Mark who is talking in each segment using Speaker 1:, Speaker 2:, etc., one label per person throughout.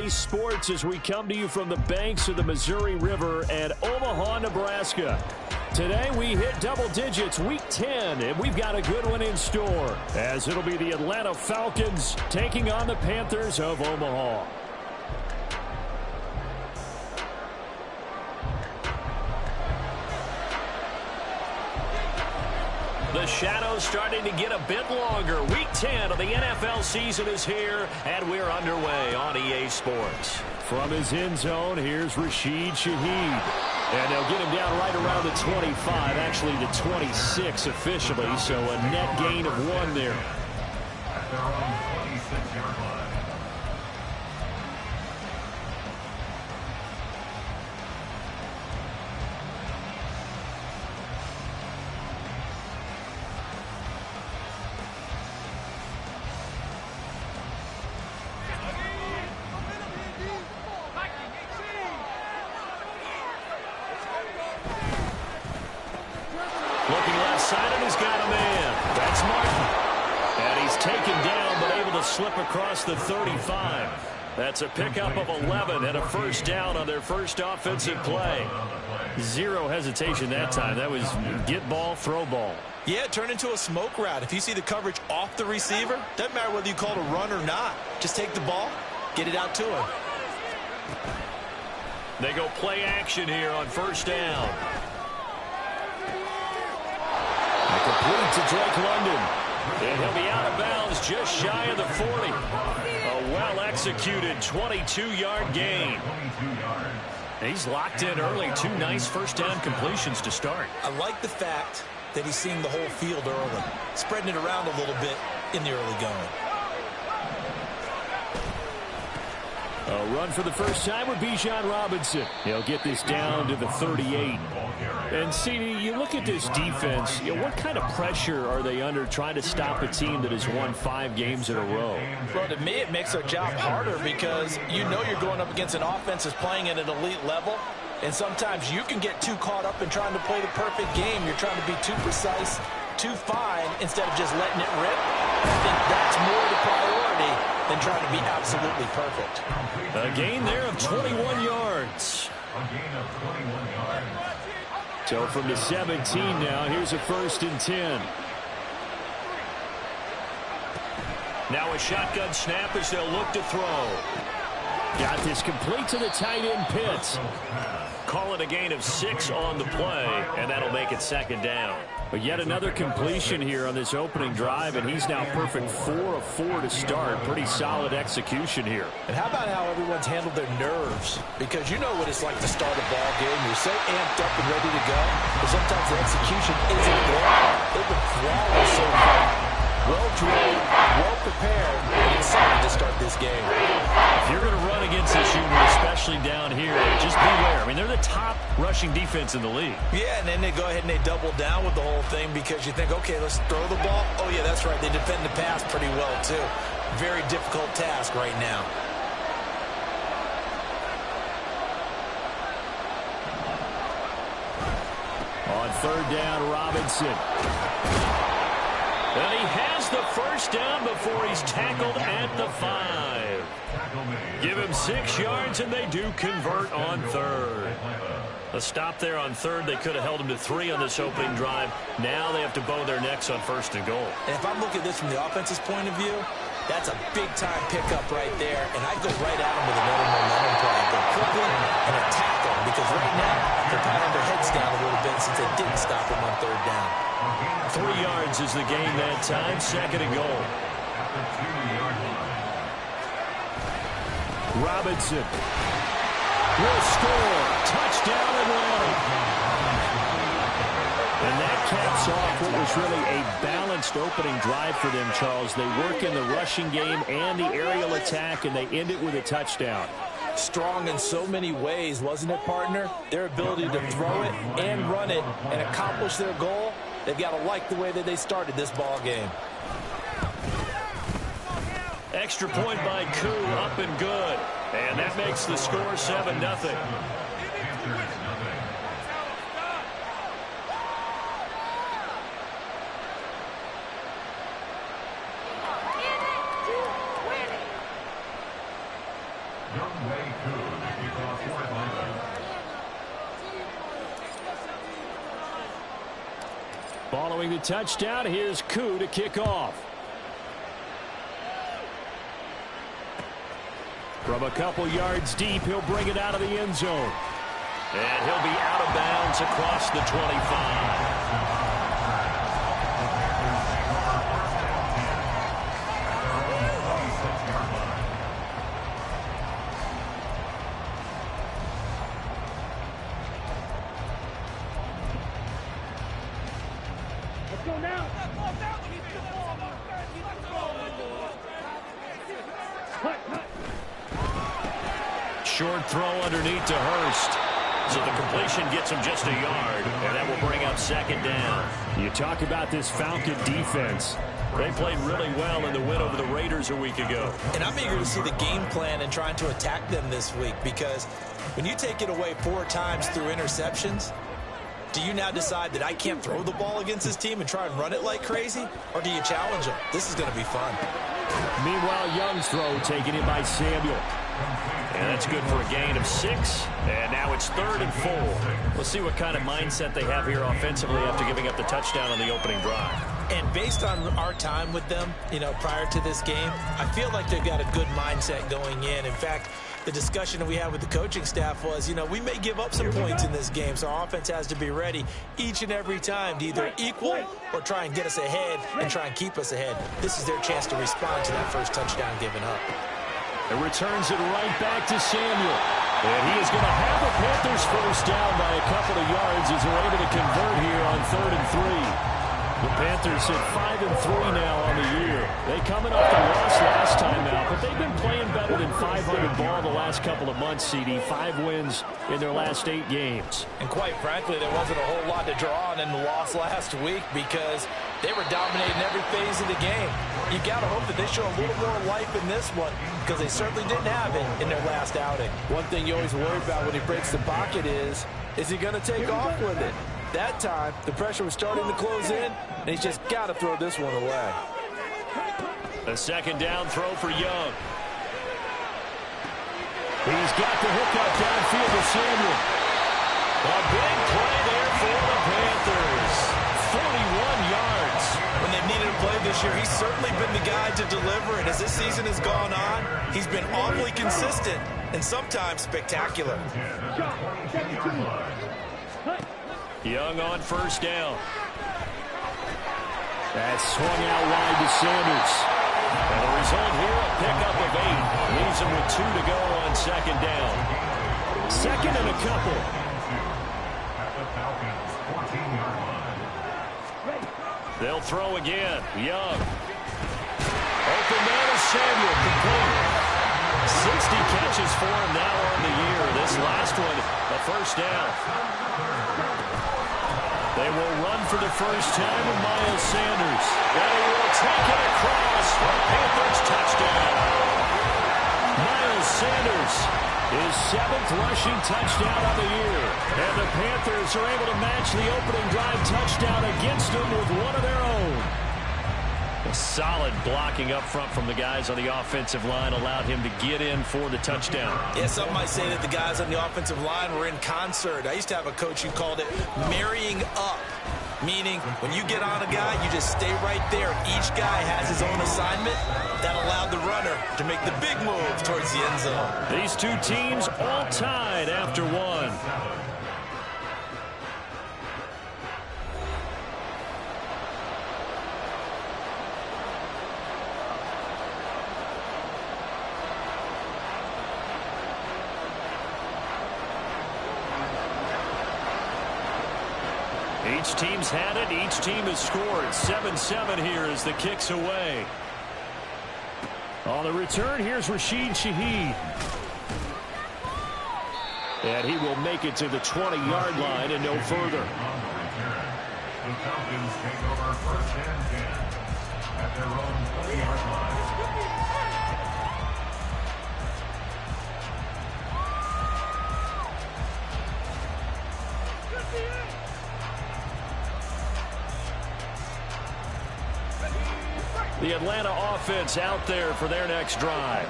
Speaker 1: EA Sports as we come to you from the banks of the Missouri River at Omaha, Nebraska. Today we hit double digits, week 10, and we've got a good one in store, as it'll be the Atlanta Falcons taking on the Panthers of Omaha. The shadow's starting to get a bit longer. Week 10 of the NFL season is here, and we're underway on EA Sports. From his end zone, here's Rashid Shaheed. And they'll get him down right around the 25, actually the 26 officially, so a net gain of 1 there.
Speaker 2: At their own 26-yard line.
Speaker 1: Looking left side, and he's got a man. That's Martin. And he's taken down, but able to slip across the 35. That's a pickup of 11 and a first down on their first offensive play. Zero hesitation that time. That was get ball, throw ball.
Speaker 3: Yeah, it turned into a smoke route. If you see the coverage off the receiver, doesn't matter whether you call it a run or not. Just take the ball, get it out to him.
Speaker 1: They go play action here on first down. Complete to Drake London. And he'll be out of bounds just shy of the 40. A well-executed 22-yard gain. He's locked in early. 2 nice first-down completions to start.
Speaker 3: I like the fact that he's seeing the whole field early, spreading it around a little bit in the early going.
Speaker 1: A run for the first time with Bijan Robinson. He'll get this down to the 38. And, CD, you look at this defense, what kind of pressure are they under trying to stop a team that has won 5 games in a row?
Speaker 3: Well, to me, it makes their job harder because you know you're going up against an offense that's playing at an elite level. And sometimes you can get too caught up in trying to play the perfect game. You're trying to be too precise, too fine, instead of just letting it rip. I think that's more the priority than trying to be absolutely perfect.
Speaker 1: A gain there of 21 yards.
Speaker 2: A gain of 21 yards.
Speaker 1: So from the 17 now, here's a 1st and 10. Now a shotgun snap as they'll look to throw. Got this complete to the tight end Pitts. Call it a gain of 6 on the play, and that'll make it 2nd down. But yet another completion here on this opening drive, and he's now perfect 4 of 4 to start. Pretty solid execution here.
Speaker 3: And how about how everyone's handled their nerves? Because you know what it's like to start a ball game. You're so amped up and ready to go, but sometimes the execution isn't there. They've been flawless so far. Well drilled, well prepared, and excited to start this game.
Speaker 1: If you're going to run against this unit, especially down here, just beware. I mean, they're the top rushing defense in the league.
Speaker 3: Yeah, and then they go ahead and they double down with the whole thing because you think, okay, let's throw the ball. Oh, yeah, that's right. They defend the pass pretty well, too. Very difficult task right now.
Speaker 1: On 3rd down, Robinson. And he has the first down before he's tackled at the 5. Give him 6 yards, and they do convert on 3rd. A stop there on 3rd. They could have held him to 3 on this opening drive. Now they have to bow their necks on 1st and goal.
Speaker 3: And if I'm looking at this from the offense's point of view, that's a big-time pickup right there. And I'd go right at him with another momentum play. Go quickly and attack him because right now they're kind of their heads down a little bit since they didn't stop him on 3rd down.
Speaker 1: 3 yards is the gain that time. 2nd and goal. Robinson will score. Touchdown Atlanta. And that caps off what was really a balanced opening drive for them, Charles. They work in the rushing game and the aerial attack, and they end it with a touchdown.
Speaker 3: Strong in so many ways, wasn't it, partner? Their ability to throw it and run it and accomplish their goal. They've got to like the way that they started this ball game.
Speaker 1: Extra point by Koo, up and good. And that makes the score 7-0. Following the touchdown, here's Koo to kick off. From a couple yards deep, he'll bring it out of the end zone. And he'll be out of bounds across the 25. Short throw underneath to Hurst. So the completion gets him just a yard, and that will bring up second down. You talk about this Falcon defense. They played really well in the win over the Raiders a week ago.
Speaker 3: And I'm eager to see the game plan and trying to attack them this week, because when you take it away 4 times through interceptions, do you now decide that I can't throw the ball against this team and try and run it like crazy? Or do you challenge them? This is going to be fun.
Speaker 1: Meanwhile, Young's throw taken in by Samuel. And that's good for a gain of 6. And now it's 3rd and 4. We'll see what kind of mindset they have here offensively after giving up the touchdown on the opening drive.
Speaker 3: And based on our time with them, prior to this game, I feel like they've got a good mindset going in. In fact, the discussion that we had with the coaching staff was, we may give up some points in this game, so our offense has to be ready each and every time to either equal or try and get us ahead and try and keep us ahead. This is their chance to respond to that first touchdown given up.
Speaker 1: It returns it right back to Samuel. And he is going to have the Panthers first down by a couple of yards as they're able to convert here on 3rd and 3. The Panthers at 5-3 now on the year. They coming off the loss last time out, but they've been playing better than 500 ball the last couple of months, CD. 5 wins in their last 8 games.
Speaker 3: And quite frankly, there wasn't a whole lot to draw on in the loss last week because they were dominating every phase of the game. You got to hope that they show a little more life in this one because they certainly didn't have it in their last outing.
Speaker 4: One thing you always worry about when he breaks the pocket is he going to take off with it? That time, the pressure was starting to close in, and he's just got to throw this one away.
Speaker 1: A second down throw for Young. He's got the hookup downfield to Samuel. A big play there for the Panthers. 41 yards.
Speaker 3: When they've needed a play this year, he's certainly been the guy to deliver it. As this season has gone on, he's been awfully consistent and sometimes spectacular.
Speaker 1: Young on first down. That's swung out wide to Sanders. And the result here, a pickup of 8. Leaves him with 2 to go on second down. Second and a couple. They'll throw again. Young. Open man is Samuel. Complete. 60 catches for him now on the year. This last one, a first down. They will run for the first time with Miles Sanders. And he will take it across for a Panthers touchdown. Miles Sanders, his 7th rushing touchdown of the year. And the Panthers are able to match the opening drive touchdown against them with one of their own. A solid blocking up front from the guys on the offensive line allowed him to get in for the touchdown.
Speaker 3: Yeah, some might say that the guys on the offensive line were in concert. I used to have a coach who called it marrying up, meaning when you get on a guy, you just stay right there. Each guy has his own assignment. That allowed the runner to make the big move towards the end zone.
Speaker 1: These two teams all tied after one. Each team's had it. Each team has scored. 7-7 here as the kick's away. On the return, here's Rashid Shaheed. And he will make it to the 20-yard line and no further.
Speaker 2: The Falcons take over first and 10 at their own 20-yard line.
Speaker 1: The Atlanta offense out there for their next drive.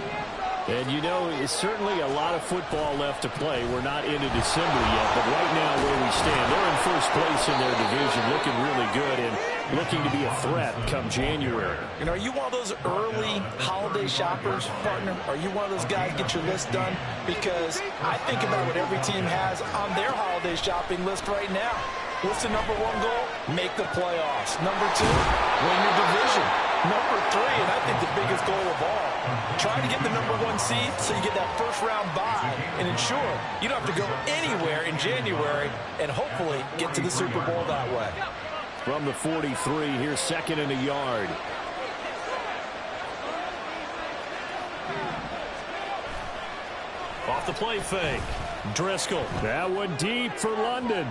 Speaker 1: And, you know, it's certainly a lot of football left to play. We're not into December yet, but right now where we stand, they're in first place in their division, looking really good and looking to be a threat come January.
Speaker 3: And are you one of those early holiday shoppers, partner? Are you one of those guys get your list done? Because I think about what every team has on their holiday shopping list right now. What's the number one goal? Make the playoffs. Number two, win your division. Number three, and I think the biggest goal of all, try to get the number one seed so you get that first round bye and ensure you don't have to go anywhere in January and hopefully get to the Super Bowl that way.
Speaker 1: From the 43, here's second and a yard. Off the play fake. Driscoll. That one deep for London.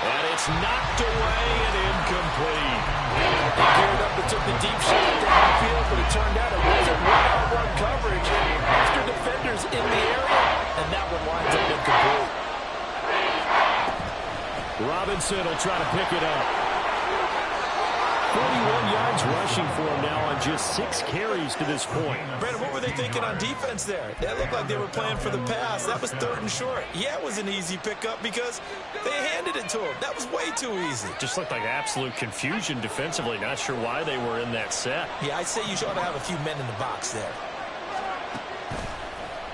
Speaker 1: And it's knocked away and incomplete.
Speaker 3: They geared up and took the deep shot downfield, but it turned out it wasn't one-on-one coverage. Extra defenders in the area, and that one winds up incomplete.
Speaker 1: Robinson will try to pick it up. 41 yards rushing for him now on just 6 carries to this point.
Speaker 3: Brandon, what were they thinking on defense there? That looked like they were playing for the pass. That was 3rd and short. Yeah, it was an easy pickup because they handed it to him. That was way too easy.
Speaker 1: Just looked like absolute confusion defensively. Not sure why they were in that set.
Speaker 3: Yeah, I'd say you should have a few men in the box there.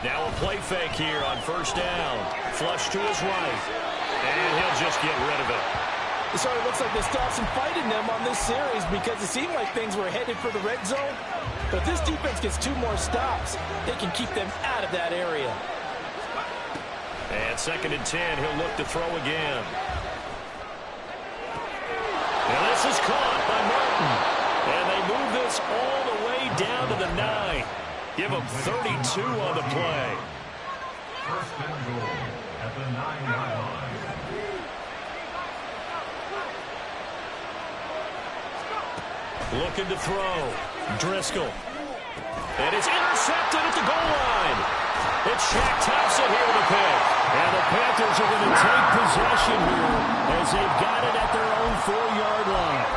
Speaker 1: Now a play fake here on first down. Flush to his right. And he'll just get rid of it.
Speaker 3: It sort of looks like they stopped some fight in them on this series because it seemed like things were headed for the red zone. But if this defense gets 2 more stops, they can keep them out of that area.
Speaker 1: And 2nd and 10, he'll look to throw again. And this is caught by Martin. And they move this all the way down to the 9. Give them 32 on the play.
Speaker 2: First and goal at the 9-yard line.
Speaker 1: Looking to throw. Driscoll. And it's intercepted at the goal line. It's Shaq Thompson here with a pick. And the Panthers are going to take possession here as they've got it at their own 4-yard line.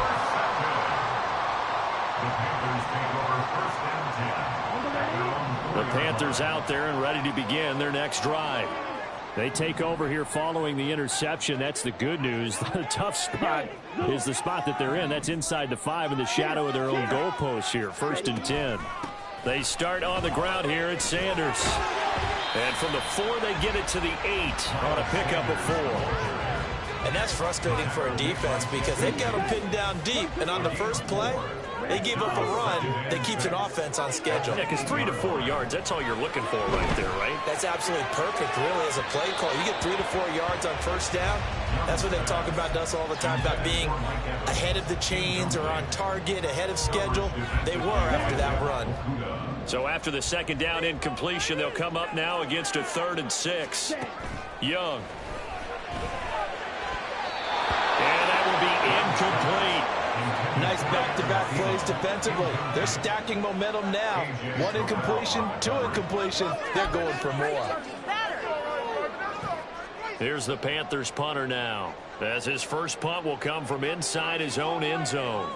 Speaker 2: The Panthers take over 1st and 10.
Speaker 1: The Panthers out there and ready to begin their next drive. They take over here following the interception. That's the good news. The tough spot is the spot that they're in. That's inside the 5 in the shadow of their own goalpost here. 1st and 10. They start on the ground here at Sanders. And from the 4, they get it to the 8 on a pickup of 4.
Speaker 3: And that's frustrating for a defense because they've got them pinned down deep. And on the first play, they gave up a run that keeps an offense on schedule.
Speaker 1: Yeah, because 3 to 4 yards, that's all you're looking for right there, right?
Speaker 3: That's absolutely perfect, really, as a play call. You get 3 to 4 yards on first down. That's what they talk about to us all the time, about being ahead of the chains or on target, ahead of schedule. They were after that run.
Speaker 1: So after the 2nd down incompletion, they'll come up now against a 3rd and 6. Young. And that will be incomplete.
Speaker 3: Nice back-to-back plays defensively. They're stacking momentum now. 1 incompletion, 2 incompletion. They're going for more.
Speaker 1: Here's the Panthers punter now, as his first punt will come from inside his own end zone.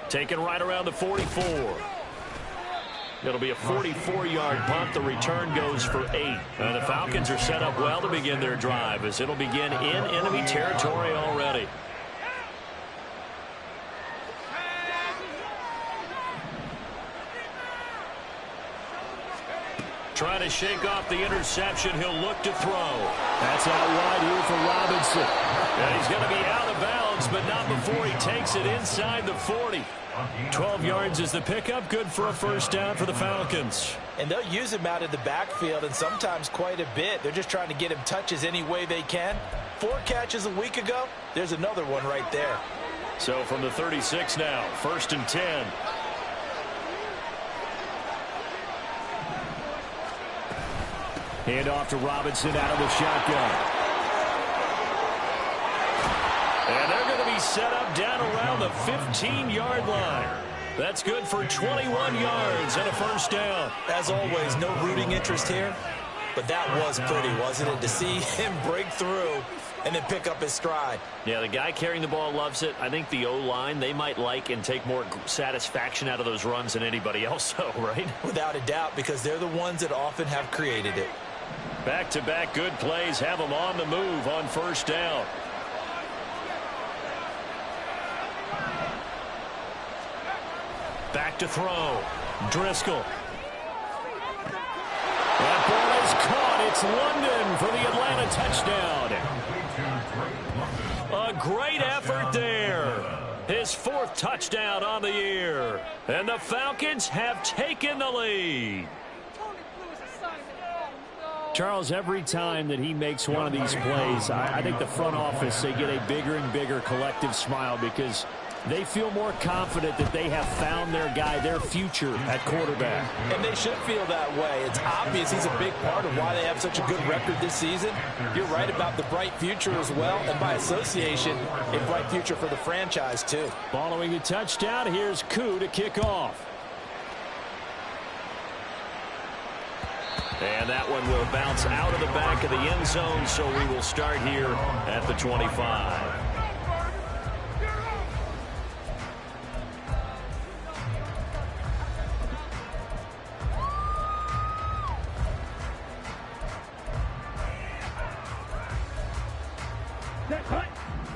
Speaker 1: Taken right around the 44. It'll be a 44-yard punt. The return goes for 8. And the Falcons are set up well to begin their drive as it'll begin in enemy territory already. Trying to shake off the interception. He'll look to throw. That's out wide here for Robinson. And he's going to be out of bounds, but not before he takes it inside the 40. 12 yards is the pickup. Good for a first down for the Falcons.
Speaker 3: And they'll use him out of the backfield, and sometimes quite a bit. They're just trying to get him touches any way they can. 4 catches a week ago. There's another one right there.
Speaker 1: So from the 36 now, 1st and 10. Hand off to Robinson out of the shotgun. And they're going to be set up down around the 15-yard line. That's good for 21 yards and a first down.
Speaker 3: As always, no rooting interest here. But that was pretty, wasn't it? To see him break through and then pick up his stride.
Speaker 1: Yeah, the guy carrying the ball loves it. I think the O-line, they might like and take more satisfaction out of those runs than anybody else, though, right?
Speaker 3: Without a doubt, because they're the ones that often have created it.
Speaker 1: Back-to-back good plays have them on the move on first down. Back to throw. Driscoll. That ball is caught. It's London for the Atlanta touchdown. A great effort there. His 4th touchdown on the year. And the Falcons have taken the lead.
Speaker 5: Charles, every time that he makes one of these plays, I think the front office, they get a bigger and bigger collective smile because they feel more confident that they have found their guy, their future at quarterback.
Speaker 3: And they should feel that way. It's obvious he's a big part of why they have such a good record this season. You're right about the bright future as well, and by association, a bright future for the franchise too.
Speaker 5: Following the touchdown, here's Koo to kick off.
Speaker 1: And that one will bounce out of the back of the end zone, so we will start here at the 25.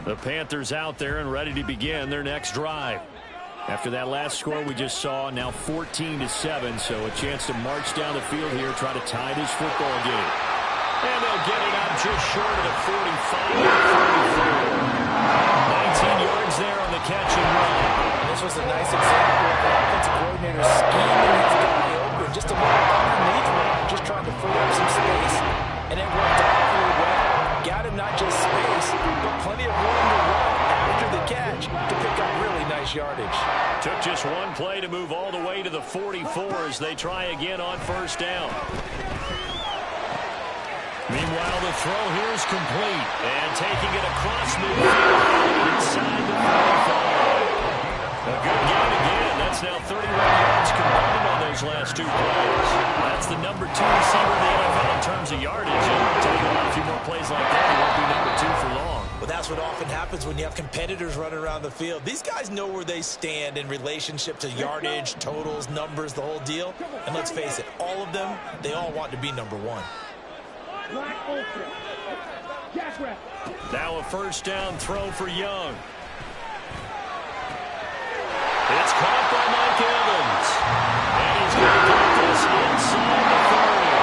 Speaker 1: The Panthers out there and ready to begin their next drive. After that last score we just saw, now 14-7, so a chance to march down the field here, try to tie this football game. And they'll get it out just short of the 45. 19 yards there on the catch and run.
Speaker 3: This was a nice example of the offensive coordinator scheming his guy open just a little underneath him, just trying to free up some space, and it worked out really well. Got him not just space, but plenty of room to run after the catch to pick up really nice yardage.
Speaker 1: Took just one play to move all the way to the 44 as they try again on first down. Meanwhile, the throw here is complete. And taking it across midfield inside the 45. A good game again. That's now 31 yards combined on those last 2 plays. That's the number 2 receiver in the NFL in terms of yardage. And take a few more plays like that, he won't be number 2 for long.
Speaker 3: Well, that's what often happens when you have competitors running around the field. These guys know where they stand in relationship to yardage, totals, numbers, the whole deal. And let's face it, all of them, they all want to be number 1.
Speaker 1: Now a first down throw for Young. It's caught by Mike Evans. And he's going to get this inside the 30.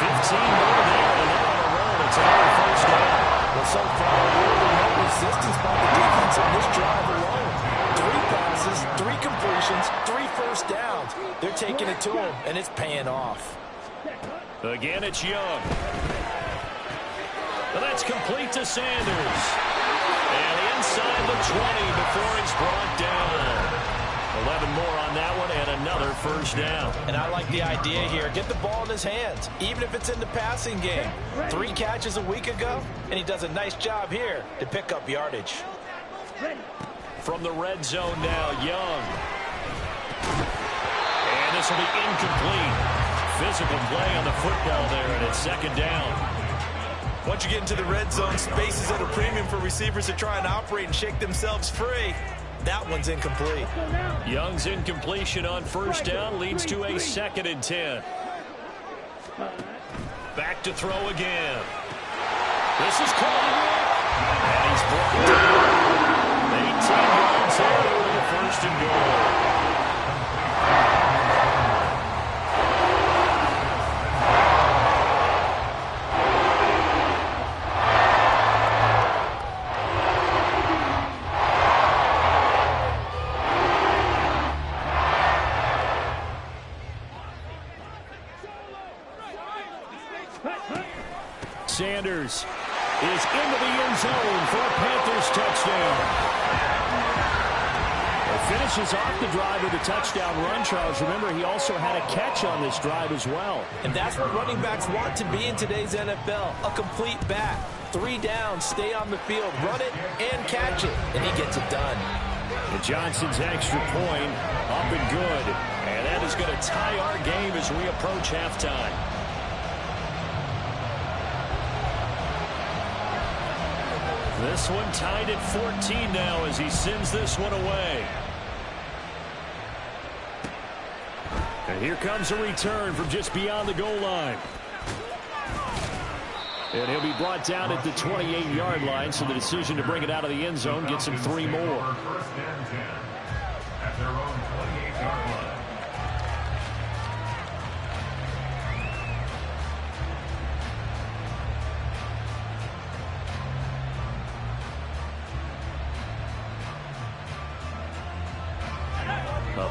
Speaker 1: 15 more there, and they're on a roll. It's another first down.
Speaker 3: Well, so far, really no resistance by the defense on this drive alone. 3 passes, 3 completions, 3 first downs. They're taking it to him, and it's paying off.
Speaker 1: Again, it's Young. But that's complete to Sanders. And inside the 20 before it's brought down. 11 more on that one and another first down.
Speaker 3: And I like the idea here. Get the ball in his hands, even if it's in the passing game. 3 catches a week ago, and he does a nice job here to pick up yardage.
Speaker 1: From the red zone now, Young. And this will be incomplete. Physical play on the football there, and it's second down.
Speaker 3: Once you get into the red zone, space is at a premium for receivers to try and operate and shake themselves free. That one's incomplete.
Speaker 1: Young's incompletion on first down leads to a 2nd and 10. Back to throw again. This is caught. And he's brought down. 18 yards there for the first and goal. Sanders is into the end zone for a Panthers touchdown. Finishes off the drive with a touchdown run, Charles. Remember, he also had a catch on this drive as well.
Speaker 3: And that's what running backs want to be in today's NFL, a complete back. 3 downs, stay on the field, run it, and catch it. And he gets it done.
Speaker 1: And Johnson's extra point up and good. And that is going to tie our game as we approach halftime. This one tied at 14 now as he sends this one away. And here comes a return from just beyond the goal line. And he'll be brought down at the 28-yard line, so the decision to bring it out of the end zone gets him 3 more.
Speaker 2: First and 10 at their own 28-yard line.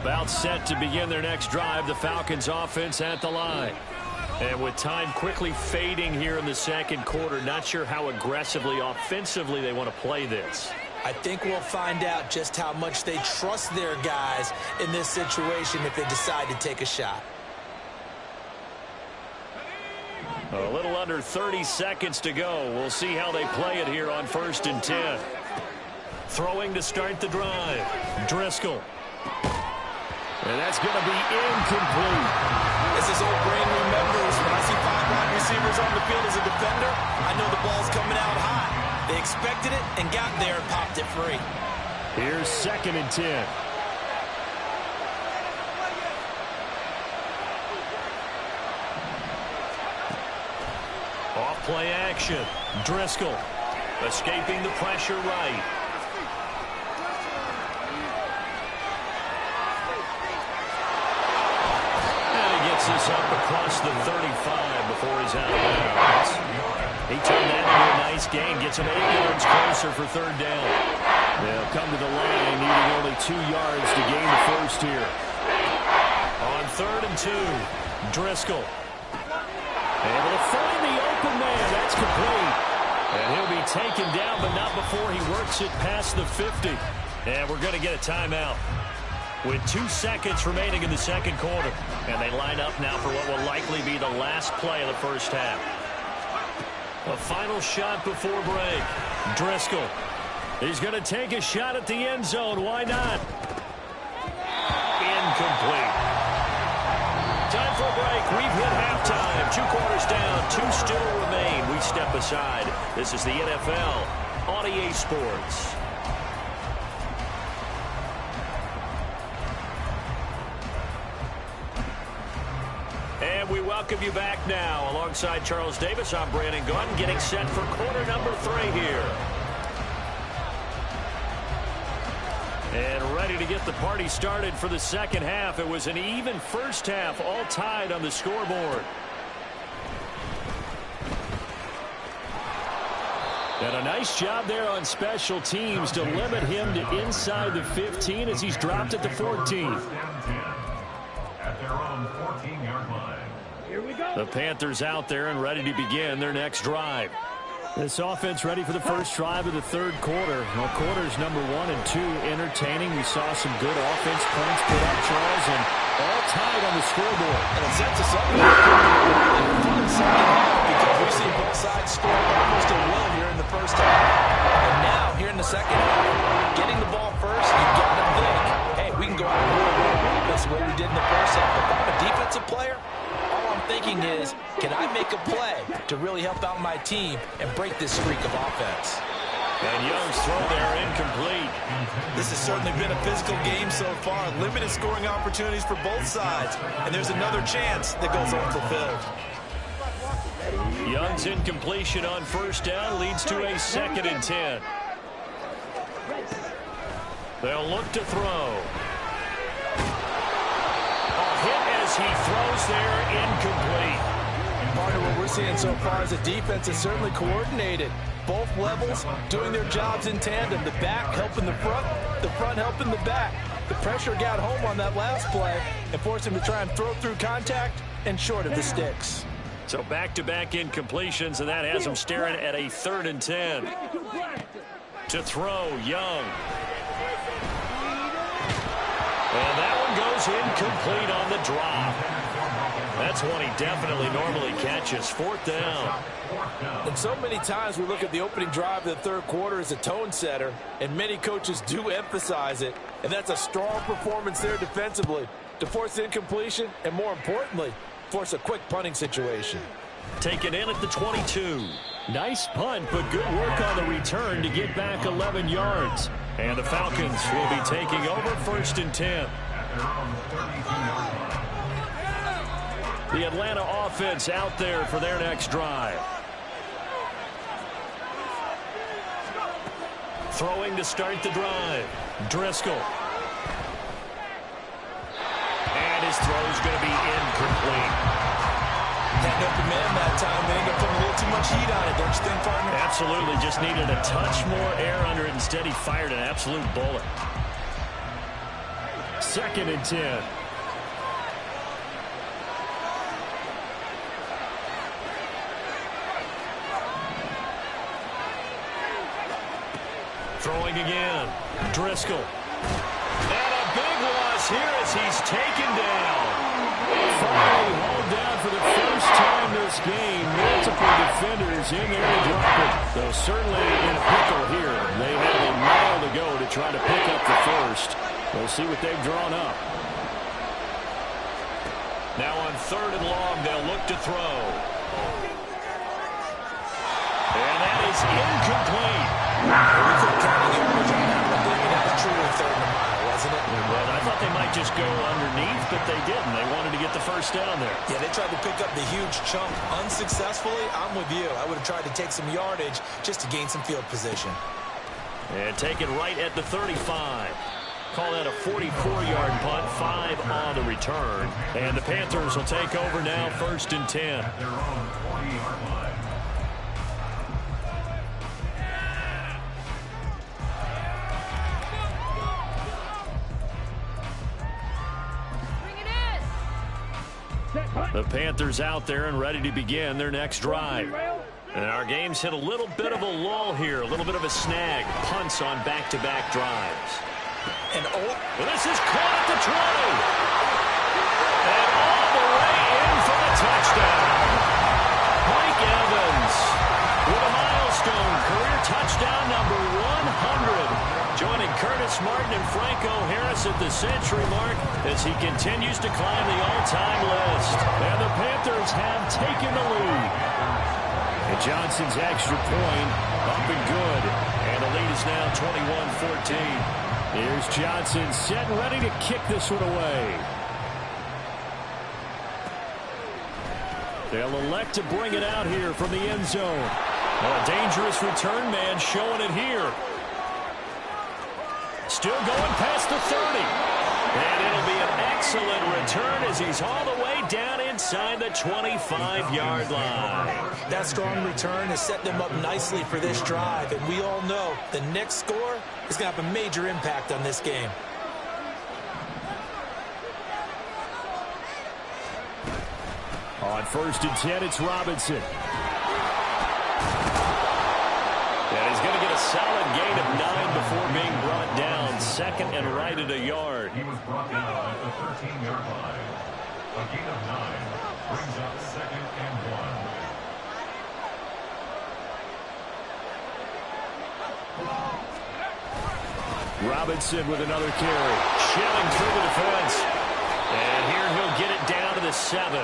Speaker 1: About set to begin their next drive, the Falcons offense at the line. And with time quickly fading here in the second quarter, not sure how aggressively, offensively they want to play this.
Speaker 3: I think we'll find out just how much they trust their guys in this situation if they decide to take a shot.
Speaker 1: A little under 30 seconds to go. We'll see how they play it here on 1st and 10. Throwing to start the drive. Driscoll. And that's going to be incomplete.
Speaker 3: As his old brain remembers, when I see 5 wide receivers on the field as a defender, I know the ball's coming out high. They expected it and got there and popped it free.
Speaker 1: Here's 2nd and 10. Off play action. Driscoll escaping the pressure right. This up across the 35 before he's out of bounds. He turned that into a nice gain, gets him 8 yards closer for 3rd down. They'll come to the line, needing only 2 yards to gain the first here. On 3rd and 2, Driscoll. Able to find the open man. That's complete. And he'll be taken down, but not before he works it past the 50. And we're going to get a timeout with 2 seconds remaining in the second quarter. And they line up now for what will likely be the last play of the first half. A final shot before break. Driscoll. He's going to take a shot at the end zone. Why not? Incomplete. Time for a break. We've hit halftime. 2 quarters down. 2 still remain. We step aside. This is the NFL on EA Sports. And we welcome you back now. Alongside Charles Davis, I'm Brandon Gunn, getting set for quarter number 3 here. And ready to get the party started for the second half. It was an even first half, all tied on the scoreboard. And a nice job there on special teams to limit him to inside the 15 as he's dropped at the 14.
Speaker 2: At their own 14-yard line.
Speaker 1: Here we go. The Panthers out there and ready to begin their next drive. This offense ready for the first drive of the third quarter. Well, quarters number 1 and 2 entertaining. We saw some good offense points put up, Charles, and all tied on the scoreboard.
Speaker 3: And it sets us up for a fun second half because we've seen both sides score almost at will here in the first half. And now, here in the second half, getting the ball first, you've got to think, hey, we can go out and rule this the way we did in the first half. If I'm a defensive player, all I'm thinking is, can I make a play to really help out my team and break this streak of offense?
Speaker 1: And Young's throw there incomplete.
Speaker 3: This has certainly been a physical game so far. Limited scoring opportunities for both sides. And there's another chance that goes unfulfilled.
Speaker 1: Young's incompletion on first down leads to a 2nd and 10. They'll look to throw. A hit as he throws there, incomplete.
Speaker 3: Part of what we're seeing so far is the defense is certainly coordinated. Both levels doing their jobs in tandem. The back helping the front helping the back. The pressure got home on that last play and forced him to try and throw through contact and short of the sticks.
Speaker 1: So back-to-back incompletions, and that has him staring at a 3rd and 10. To throw, Young. And that one goes incomplete on the drop. That's one he definitely normally catches. 4th down.
Speaker 3: And so many times we look at the opening drive of the third quarter as a tone setter, and many coaches do emphasize it. And that's a strong performance there defensively to force incompletion and, more importantly, force a quick punting situation.
Speaker 1: Taken in at the 22.
Speaker 5: Nice punt, but good work on the return to get back 11 yards. And the Falcons will be taking over 1st and 10. The Atlanta offense out there for their next drive. Throwing to start the drive. Driscoll. And his throw's going to be incomplete.
Speaker 3: Had no command that time. They ended up putting a little too much heat on it, don't you think, partner?
Speaker 5: Absolutely. Just needed a touch more air under it. Instead, he fired an absolute bullet. 2nd and 10. Throwing again. Driscoll. And a big loss here as he's taken down. Finally hauled down for the first time this game. Multiple defenders in there to drop it. Though certainly in a pickle here. They have a mile to go to try to pick up the first. We'll see what they've drawn up. Now on 3rd and long, they'll look to throw. And that is incomplete.
Speaker 3: We could count the yardage on that one, David. That was truly 3rd and a mile, wasn't it?
Speaker 5: Well, I thought they might just go underneath, but they didn't. They wanted to get the first down there.
Speaker 3: Yeah, they tried to pick up the huge chunk unsuccessfully. I'm with you. I would have tried to take some yardage just to gain some field position.
Speaker 5: And take it right at the 35. Call that a 44-yard punt, 5 on the return. And the Panthers will take over now, 1st and 10.
Speaker 2: At their own 40-yard line.
Speaker 5: The Panthers out there and ready to begin their next drive. And our game's hit a little bit of a lull here, a little bit of a snag. Punts on back-to-back drives.
Speaker 3: And
Speaker 5: this is caught at the 20. And all the way in for the touchdown. Mike Evans with a milestone career touchdown number 100. Joining Curtis Martin and Franco Harris at the century mark as he continues to climb the all-time list. And the Panthers have taken the lead. And Johnson's extra point up and good. And the lead is now 21-14. Here's Johnson set and ready to kick this one away. They'll elect to bring it out here from the end zone. A dangerous return man showing it here. Still going past the 30. And it'll be an excellent return as he's all the way down inside the 25-yard line.
Speaker 3: That strong return has set them up nicely for this drive. And we all know the next score is going to have a major impact on this game.
Speaker 5: On 1st and 10, it's Robinson. And he's going to get a solid gain of 9 before being brought down. 2nd and right at a yard.
Speaker 2: He was brought down at the 13-yard line. A gain of 9 brings up 2nd and 1.
Speaker 5: Robinson with another carry. Shelling through the defense. And here he'll get it down to the 7.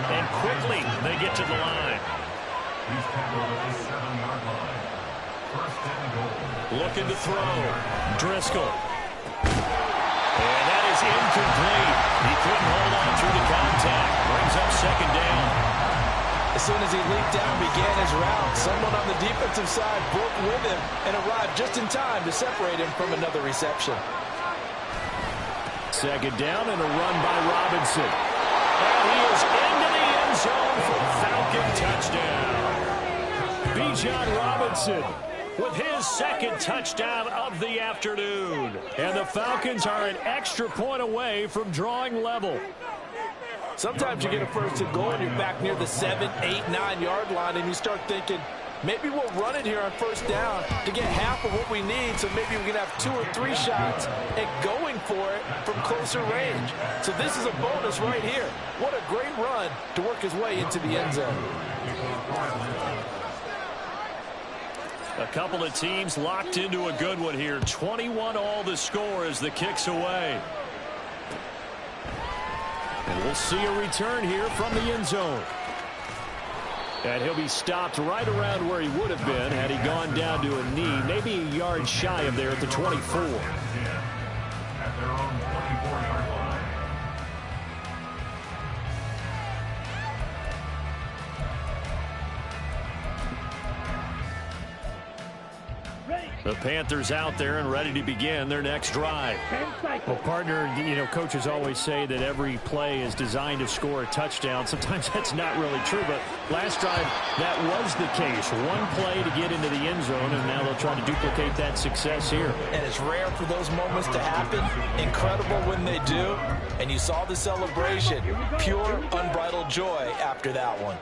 Speaker 5: And quickly they get to the line.
Speaker 2: He's tackled at the 7-yard line. 1st and goal.
Speaker 5: Looking to throw. Driscoll. And that is incomplete. He couldn't hold on through the contact. Brings up 2nd down.
Speaker 3: As soon as he leaped down, began his route, someone on the defensive side broke with him and arrived just in time to separate him from another reception.
Speaker 5: 2nd down and a run by Robinson. And he is into the end zone for a Falcon touchdown. Bijan Robinson with his 2nd touchdown of the afternoon. And the Falcons are an extra point away from drawing level.
Speaker 4: Sometimes you get a 1st and goal and you're back near the 7, 8, 9-yard line and you start thinking, maybe we'll run it here on 1st down to get half of what we need, so maybe we can have 2 or 3 shots and going for it from closer range. So this is a bonus right here. What a great run to work his way into the end zone.
Speaker 5: A couple of teams locked into a good one here. 21 all the score as the kick's away. And we'll see a return here from the end zone. And he'll be stopped right around where he would have been had he gone down to a knee, maybe a yard shy of there at the 24.
Speaker 2: At their own 24-yard line.
Speaker 5: The Panthers out there and ready to begin their next drive. Well, partner, coaches always say that every play is designed to score a touchdown. Sometimes that's not really true, but last drive, that was the case. One play to get into the end zone, and now they'll try to duplicate that success here.
Speaker 3: And it's rare for those moments to happen. Incredible when they do. And you saw the celebration. Pure, unbridled joy after that one.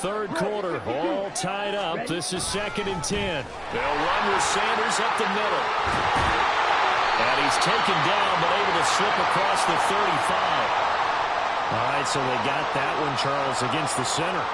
Speaker 5: Third quarter, all tied up. This is 2nd and 10. They'll run with Sanders up the middle. And he's taken down, but able to slip across the 35. All right, so they got that one, Charles, against the center.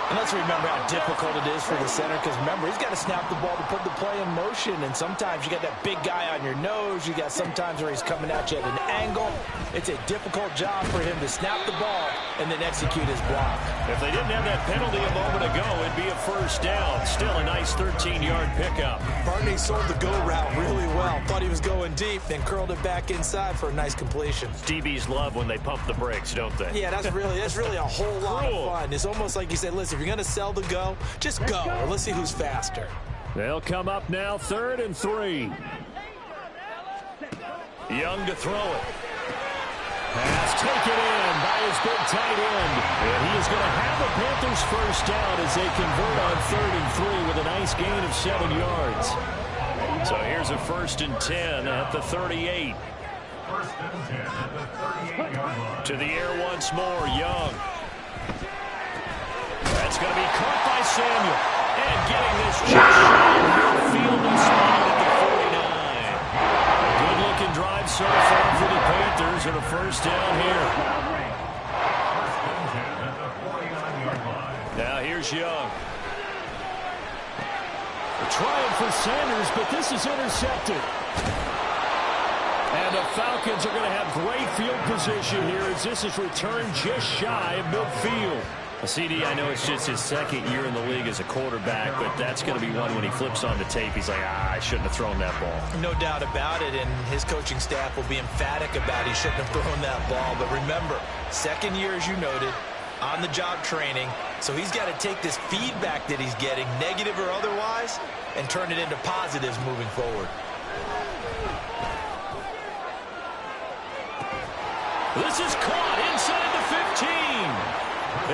Speaker 3: And let's remember how difficult it is for the center, because remember, he's got to snap the ball to put the play in motion, and sometimes you got that big guy on your nose. You got sometimes where he's coming at you at an angle. It's a difficult job for him to snap the ball and then execute his block.
Speaker 5: If they didn't have that penalty a moment ago, it'd be a first down. Still a nice 13-yard pickup.
Speaker 3: Barney sold the go route really well. Thought he was going deep, then curled it back inside for a nice completion.
Speaker 5: DBs love when they pump the brakes, don't they?
Speaker 3: Yeah, that's really a whole lot of fun. It's almost like you said, listen, if you're going to sell the go, just go. Or let's see who's faster.
Speaker 5: They'll come up now, 3rd and 3. Young to throw it. Pass taken in by his big tight end. And he is going to have the Panthers first down as they convert on 3rd and 3 with a nice gain of 7 yards. So here's a 1st and 10 at the 38.
Speaker 2: 1st and 10 at the 38-yard line.
Speaker 5: To the air once more, Young. That's going to be caught by Samuel. And getting this just shy of midfield and spot at the 49. A good-looking drive so far for the Panthers and a first down here.
Speaker 2: 1st and 10 at the 49-yard line.
Speaker 5: Now here's Young. Trying for Sanders, but this is intercepted. And the Falcons are going to have great field position here as this is returned just shy of midfield. CD, I know it's just his 2nd year in the league as a quarterback, but that's going to be one when he flips on the tape. He's like, I shouldn't have thrown that ball.
Speaker 3: No doubt about it, and his coaching staff will be emphatic about he shouldn't have thrown that ball. But remember, 2nd year, as you noted, on-the-job training, so he's got to take this feedback that he's getting, negative or otherwise, and turn it into positives moving forward.
Speaker 5: This is caught inside the 15.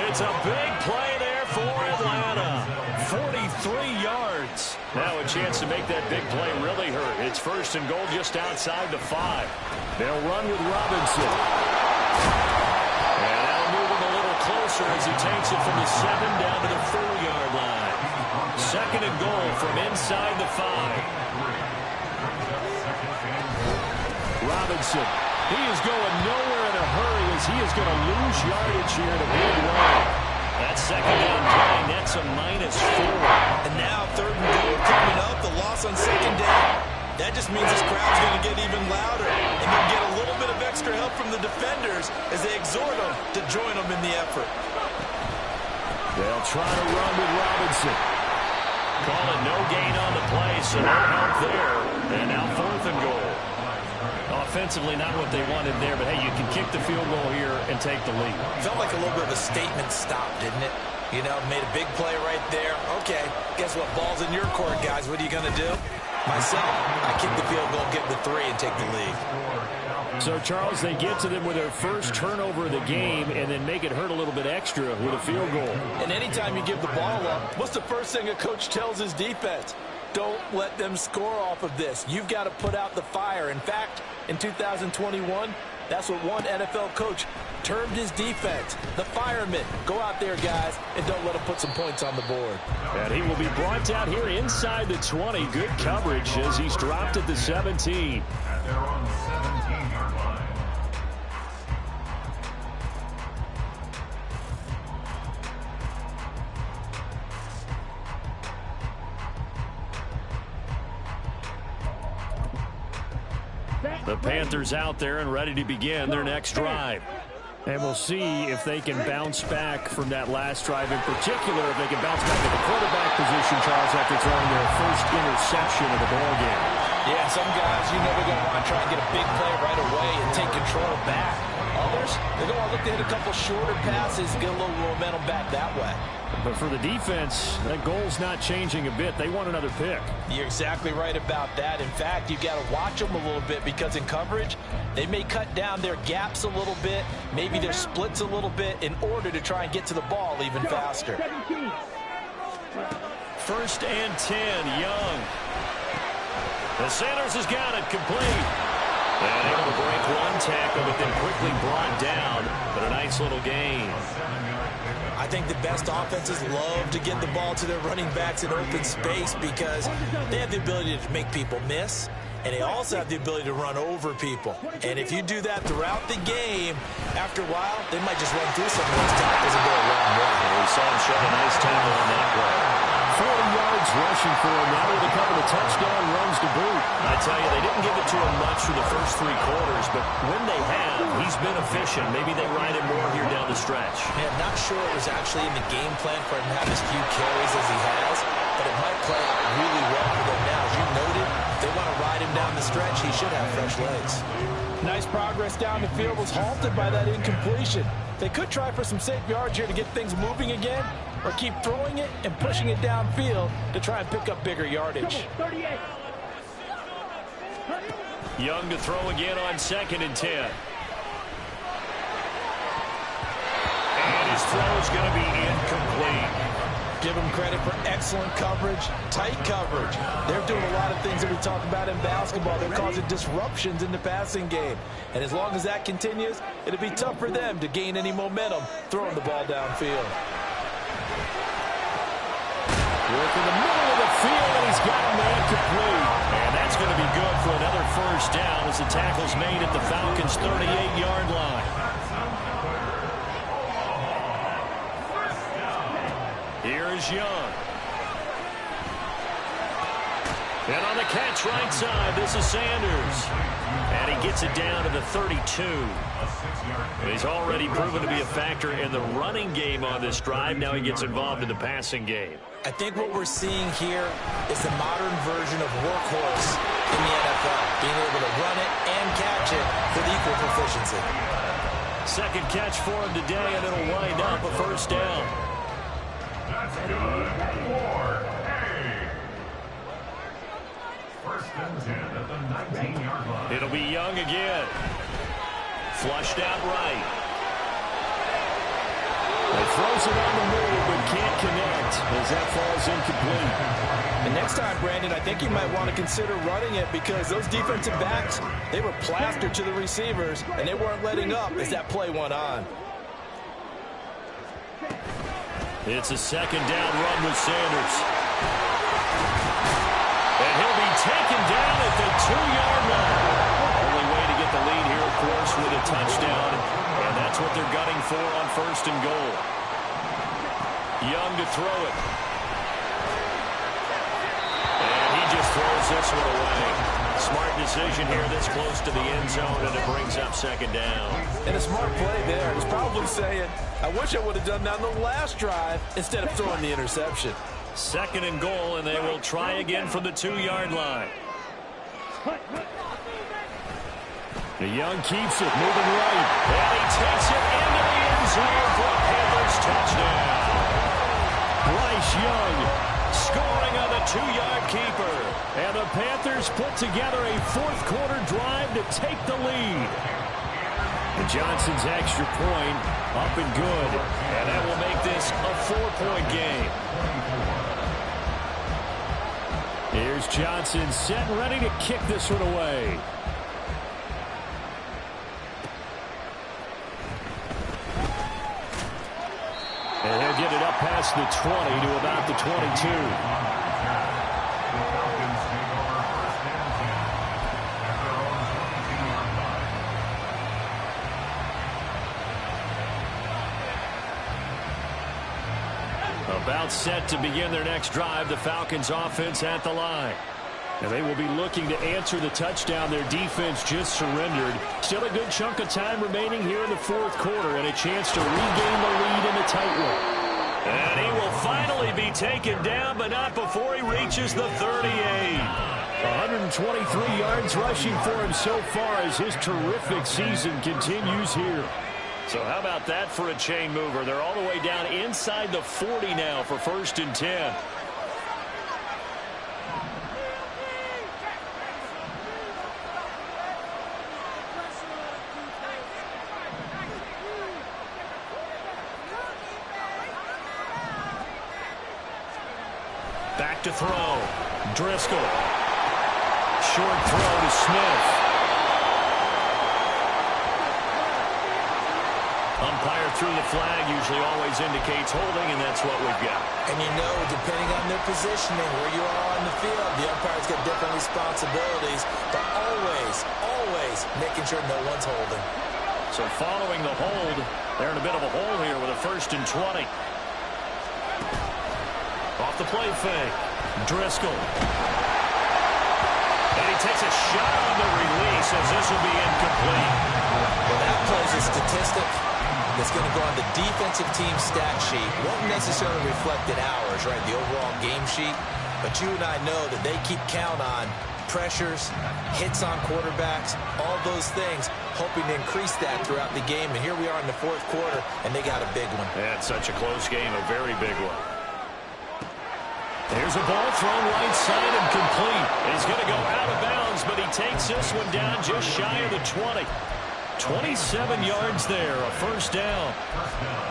Speaker 5: It's a big play there for Atlanta. 43 yards. Now a chance to make that big play really hurt. It's 1st and goal just outside the 5. They'll run with Robinson. And that'll move him a little closer as he takes it from the 7 down to the 4-yard line. 2nd and goal from inside the 5. Robinson. He is going nowhere in a hurry as he is going to lose yardage here in a big way. That 2nd down play nets a -4.
Speaker 3: And now 3rd and goal coming up. The loss on 2nd down. That just means this crowd's going to get even louder. And you'll get a little bit of extra help from the defenders as they exhort them to join them in the effort.
Speaker 5: They'll try to run with Robinson. Call it no gain on the play, so no help there. And now 4th and goal. Offensively, not what they wanted there, but hey, you can kick the field goal here and take the lead.
Speaker 3: Felt like a little bit of a statement stop, didn't it? You know, made a big play right there. Okay, guess what? Ball's in your court, guys. What are you going to do? Myself, I kick the field goal, get the 3, and take the lead.
Speaker 5: So, Charles, they get to them with their first turnover of the game and then make it hurt a little bit extra with a field goal.
Speaker 3: And anytime you give the ball up, what's the first thing a coach tells his defense? Don't let them score off of this. You've got to put out the fire. In fact, in 2021, that's what one NFL coach termed his defense. The firemen. Go out there, guys, and don't let them put some points on the board.
Speaker 5: And he will be brought down here inside the 20. Good coverage as he's dropped at the 17.
Speaker 2: At their own 17-yard line.
Speaker 5: The Panthers out there and ready to begin their next drive. And we'll see if they can bounce back from that last drive in particular, if they can bounce back at the quarterback position, Charles, after throwing their first interception of the ball game.
Speaker 3: Yeah, some guys, you know, they're going to want to try and get a big play right away and take control back. Others, they're going to look to hit a couple shorter passes, get a little momentum back that way.
Speaker 5: But for the defense, that goal's not changing a bit. They want another pick.
Speaker 3: You're exactly right about that. In fact, you've got to watch them a little bit because in coverage, they may cut down their gaps a little bit, maybe their splits a little bit in order to try and get to the ball even faster.
Speaker 1: 1st and 10, Young. The Sanders has got it complete. And able to break one tackle, but then quickly brought down. But a nice little gain.
Speaker 3: I think the best offenses love to get the ball to their running backs in open space because they have the ability to make people miss, and they also have the ability to run over people. And if you do that throughout the game, after a while, they might just run through some of those tackles and go a long way.
Speaker 1: We saw him shove a nice tackle on that play.
Speaker 5: 40 yards rushing for him now with a couple of touchdown runs to boot.
Speaker 1: I tell you, they didn't give it to him much for the first 3 quarters, but when they have, he's been efficient. Maybe they ride him more here down the stretch.
Speaker 3: Man, not sure it was actually in the game plan for him to have as few carries as he has, but it might play out really well for them now. As you noted, if they want to ride him down the stretch, he should have fresh legs.
Speaker 4: Nice progress down the field was halted by that incompletion. They could try for some safe yards here to get things moving again, or keep throwing it and pushing it downfield to try and pick up bigger yardage.
Speaker 1: Young to throw again on 2nd and 10. And his throw is going to be incomplete.
Speaker 3: Give them credit for excellent coverage, tight coverage. They're doing a lot of things that we talk about in basketball. They're causing disruptions in the passing game. And as long as that continues, it'll be tough for them to gain any momentum throwing the ball downfield.
Speaker 5: Work in the middle of the field, and he's got a man complete.
Speaker 1: And that's going to be good for another first down as the tackle's made at the Falcons' 38-yard line. Here is Young. And on the catch right side, this is Sanders. And he gets it down to the 32. And he's already proven to be a factor in the running game on this drive. Now he gets involved in the passing game.
Speaker 3: I think what we're seeing here is the modern version of workhorse in the NFL, being able to run it and catch it with equal proficiency.
Speaker 1: 2nd catch for him today, and it'll wind up a first down.
Speaker 2: That's good for A. 1st and 10 at the 19-yard line.
Speaker 1: It'll be Young again. Flushed out right.
Speaker 5: He throws it on the move, but can't connect as that falls incomplete.
Speaker 4: And next time, Brandon, I think you might want to consider running it because those defensive backs, they were plastered to the receivers, and they weren't letting up as that play went on.
Speaker 1: It's a 2nd down run with Sanders. And he'll be taken down at the 2-yard line. Only way to get the lead here, of course, with a touchdown. And that's what they're gunning for on 1st and goal. Young to throw it. And he just throws this one away. Smart decision here this close to the end zone, and it brings up 2nd down.
Speaker 4: And a smart play there. He's probably saying, I wish I would have done that on the last drive instead of throwing the interception.
Speaker 1: 2nd and goal, and they will try again from the 2-yard line.
Speaker 5: The Young keeps it, moving right.
Speaker 1: And he takes it into the end zone for a Panthers touchdown.
Speaker 5: Bryce Young
Speaker 1: Scoring on the 2-yard keeper.
Speaker 5: And the Panthers put together a 4th-quarter drive to take the lead. And Johnson's extra point up and good.
Speaker 1: And that will make this a 4-point game.
Speaker 5: Here's Johnson set and ready to kick this one away. And he'll get it up past the 20 to about the 22.
Speaker 1: About set to begin their next drive, the Falcons offense at the line.
Speaker 5: And they will be looking to answer the touchdown their defense just surrendered. Still a good chunk of time remaining here in the fourth quarter and a chance to regain the lead in a tight one.
Speaker 1: And he will finally be taken down, but not before he reaches the 38.
Speaker 5: 123 yards rushing for him so far as his terrific season continues here.
Speaker 1: So how about that for a chain mover? They're all the way down inside the 40 now for 1st and 10. Back to throw. Driscoll. Short throw to Smith. Umpire threw the flag, usually always indicates holding, and that's what we've got.
Speaker 3: And you know, depending on their positioning, where you are on the field, the umpire's got different responsibilities, but always making sure no one's holding.
Speaker 1: So following the hold, they're in a bit of a hole here with a 1st and 20. Off the play fake. Driscoll. And he takes a shot on the release as this will be incomplete.
Speaker 3: Well, that plays a statistic that's going to go on the defensive team stat sheet. Won't necessarily reflect in ours, right, the overall game sheet. But you and I know that they keep count on pressures, hits on quarterbacks, all those things, hoping to increase that throughout the game. And here we are in the fourth quarter, and they got a big one.
Speaker 1: That's such a close game, a very big one. There's a ball thrown right side and complete. He's going to go out of bounds, but he takes this one down just shy of the 20. 27 yards there, a 1st down.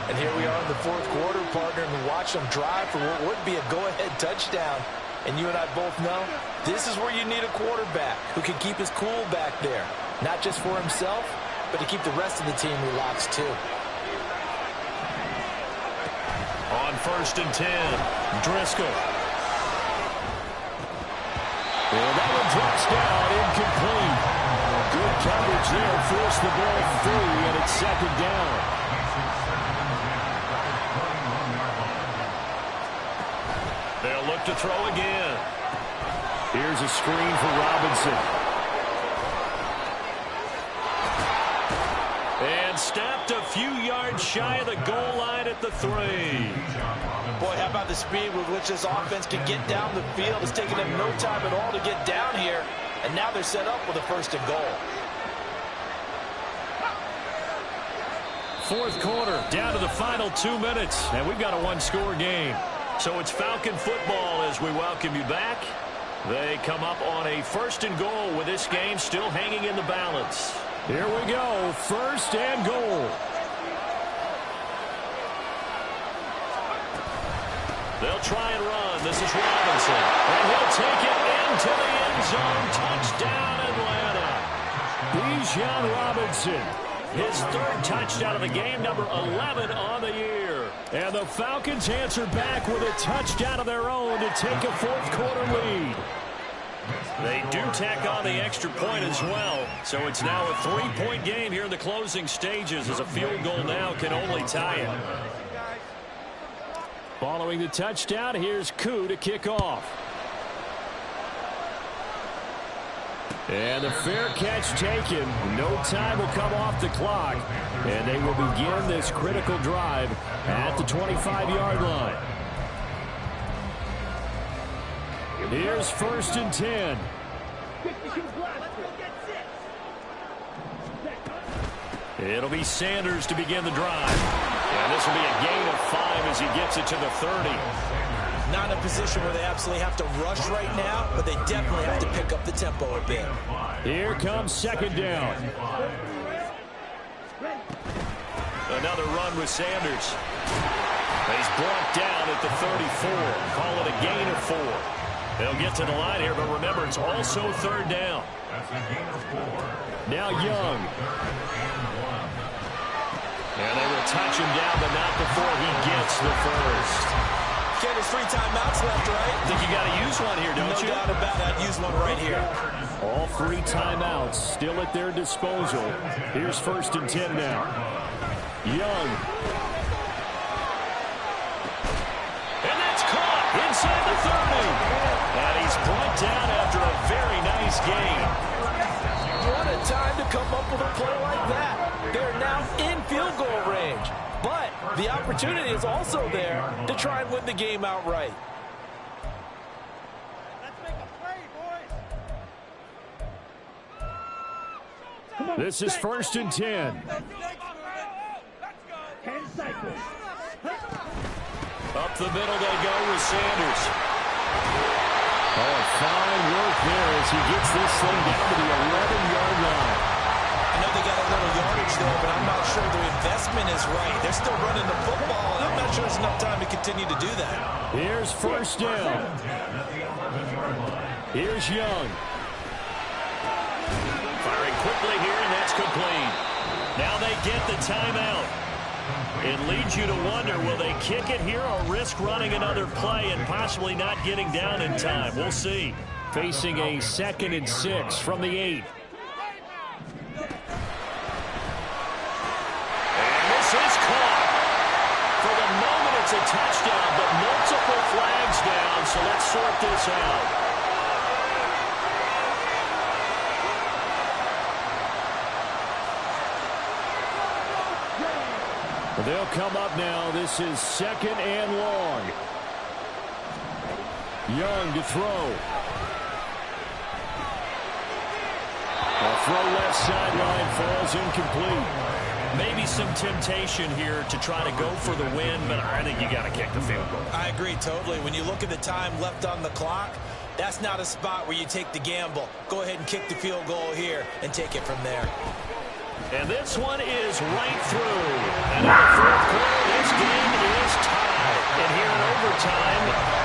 Speaker 3: And here we are in the fourth quarter, partner, and watch them drive for what would be a go-ahead touchdown. And you and I both know this is where you need a quarterback who can keep his cool back there. Not just for himself, but to keep the rest of the team relaxed too.
Speaker 1: On 1st and 10, Driscoll.
Speaker 5: Well, that one drops down, incomplete. Good coverage there, forced the ball free, and it's 2nd down.
Speaker 1: They'll look to throw again.
Speaker 5: Here's a screen for Robinson.
Speaker 1: And stopped a few yards shy of the goal line at the 3.
Speaker 3: Boy, how about the speed with which this offense can get down the field? It's taken them no time at all to get down here, and now they're set up with a 1st and goal.
Speaker 1: Fourth quarter, down to the final 2 minutes, and we've got a one-score game. So it's Falcon football as we welcome you back. They come up on a 1st and goal with this game still hanging in the balance.
Speaker 5: Here we go, 1st and goal.
Speaker 1: They'll try and run. This is Robinson. And he'll take it into the end zone. Touchdown, Atlanta.
Speaker 5: Bijan Robinson.
Speaker 1: His 3rd touchdown of the game, number 11 on the year.
Speaker 5: And the Falcons answer back with a touchdown of their own to take a fourth quarter lead.
Speaker 1: They do tack on the extra point as well. So it's now a 3-point game here in the closing stages as a field goal now can only tie it.
Speaker 5: Following the touchdown, here's Koo to kick off. And a fair catch taken. No time will come off the clock. And they will begin this critical drive at the 25-yard line. Here's 1st and 10.
Speaker 1: It'll be Sanders to begin the drive. And this will be a gain of 5 as he gets it to the 30.
Speaker 3: Not in a position where they absolutely have to rush right now, but they definitely have to pick up the tempo a bit.
Speaker 5: Here comes 2nd down.
Speaker 1: Another run with Sanders. He's brought down at the 34. Call it a gain of 4. They'll get to the line here, but remember, it's also 3rd down.
Speaker 2: That's a gain of 4.
Speaker 5: Now Young.
Speaker 1: And they will touch him down, but not before he gets the 1st.
Speaker 3: Ken, there's 3 timeouts left, right?
Speaker 1: I think you got to use one here, don't you?
Speaker 3: No doubt about it. I'd use one right here.
Speaker 5: All 3 timeouts still at their disposal. Here's 1st and 10 now. Young.
Speaker 1: And that's caught inside the 30. And he's brought down after a gain.
Speaker 3: What a time to come up with a play like that. They're now in field goal range. But the opportunity is also there to try and win the game outright.
Speaker 5: This is 1st and 10.
Speaker 1: Up the middle they go with Sanders.
Speaker 5: Oh, fine work there as he gets this thing down to the 11-yard line.
Speaker 3: I know they got a little yardage there, but I'm not sure the investment is right. They're still running the football, and I'm not sure there's enough time to continue to do that.
Speaker 5: Here's 1st down. Here's Young.
Speaker 1: Firing quickly here, and that's complete. Now they get the timeout. It leads you to wonder, will they kick it here or risk running another play and possibly not getting down in time? We'll see.
Speaker 5: Facing a 2nd and 6 from the 8.
Speaker 1: And this is caught. For the moment, it's a touchdown, but multiple flags down, so let's sort this out.
Speaker 5: They'll come up now. This is 2nd and long. Young to throw. A throw left sideline falls incomplete.
Speaker 1: Maybe some temptation here to try to go for the win, but I think you got to kick the field goal.
Speaker 3: I agree totally. When you look at the time left on the clock, that's not a spot where you take the gamble. Go ahead and kick the field goal here and take it from there.
Speaker 1: And this one is right through. And in the fourth quarter, this game is tied. And here in overtime,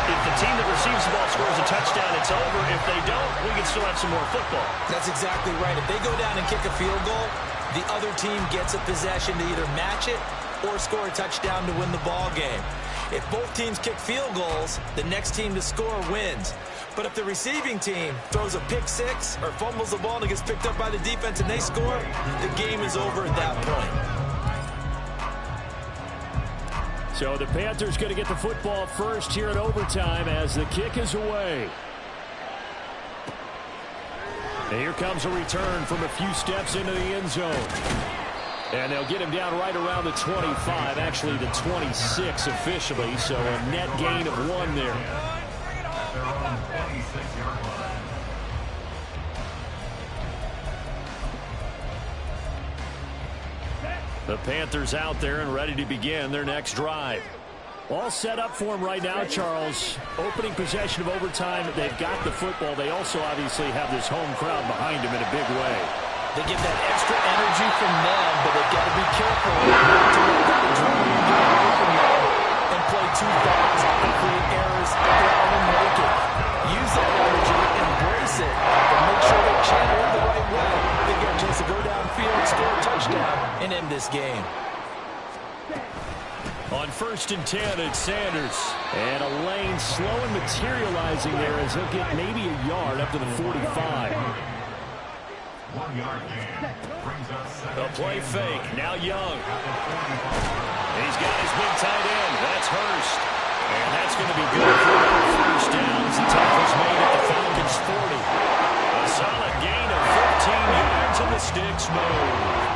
Speaker 1: if the team that receives the ball scores a touchdown, it's over. If they don't, we can still have some more football.
Speaker 3: That's exactly right. If they go down and kick a field goal, the other team gets a possession to either match it or score a touchdown to win the ball game. If both teams kick field goals, the next team to score wins. But if the receiving team throws a pick six or fumbles the ball and it gets picked up by the defense and they score, the game is over at that point.
Speaker 5: So the Panthers going to get the football first here in overtime as the kick is away. And here comes a return from a few steps into the end zone. And they'll get him down right around the 25, actually the 26 officially, so a net gain of 1 there.
Speaker 2: Their own 26-yard line.
Speaker 5: The Panthers out there and ready to begin their next drive. All set up for them right now, Charles. Opening possession of overtime. They've got the football. They also obviously have this home crowd behind them in a big way.
Speaker 3: They get that extra energy from them, but they've got to be careful not to let that adrenaline get away from them and play too fast and create errors of their own making. Use that energy, embrace it, but make sure they channel it the right way. They get a chance to go downfield, score a touchdown, and end this game.
Speaker 5: On 1st and 10, it's Sanders. And a lane slow and materializing there as he'll get maybe a yard up to the 45.
Speaker 2: 1 yard gain brings us
Speaker 1: A play fake. Now Young. He's got his big tight end. That's Hurst. And that's going to be good for another first down as the tackle's made at the Falcons' 40. A solid gain of 15 yards and the sticks move.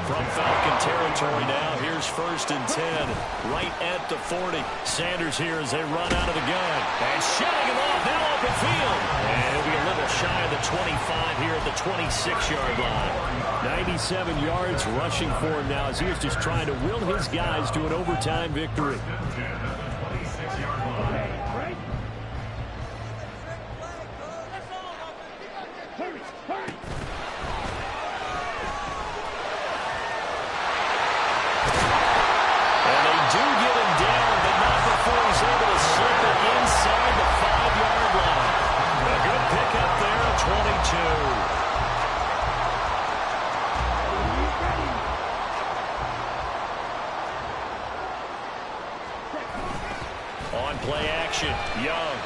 Speaker 1: From Falcon territory now, here's 1st and 10, right at the 40. Sanders here as they run out of the gun. And shutting him off, now open field. And he'll be a little shy of the 25 here at the 26-yard line.
Speaker 5: 97 yards rushing for him now as he was just trying to will his guys to an overtime victory.
Speaker 2: 26-yard line.
Speaker 1: Do get him down, but not before he's able to slip it inside the 5-yard line. A good pickup there at 22. On play action, Young.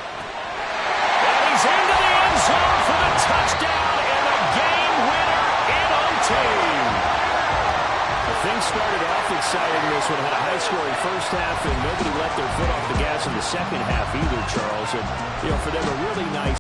Speaker 1: And he's into the end zone for the touchdown and the game winner in OT.
Speaker 5: Things started off exciting. This one had a high-scoring first half, and nobody let their foot off the gas in the second half either, Charles. And, for them, a really nice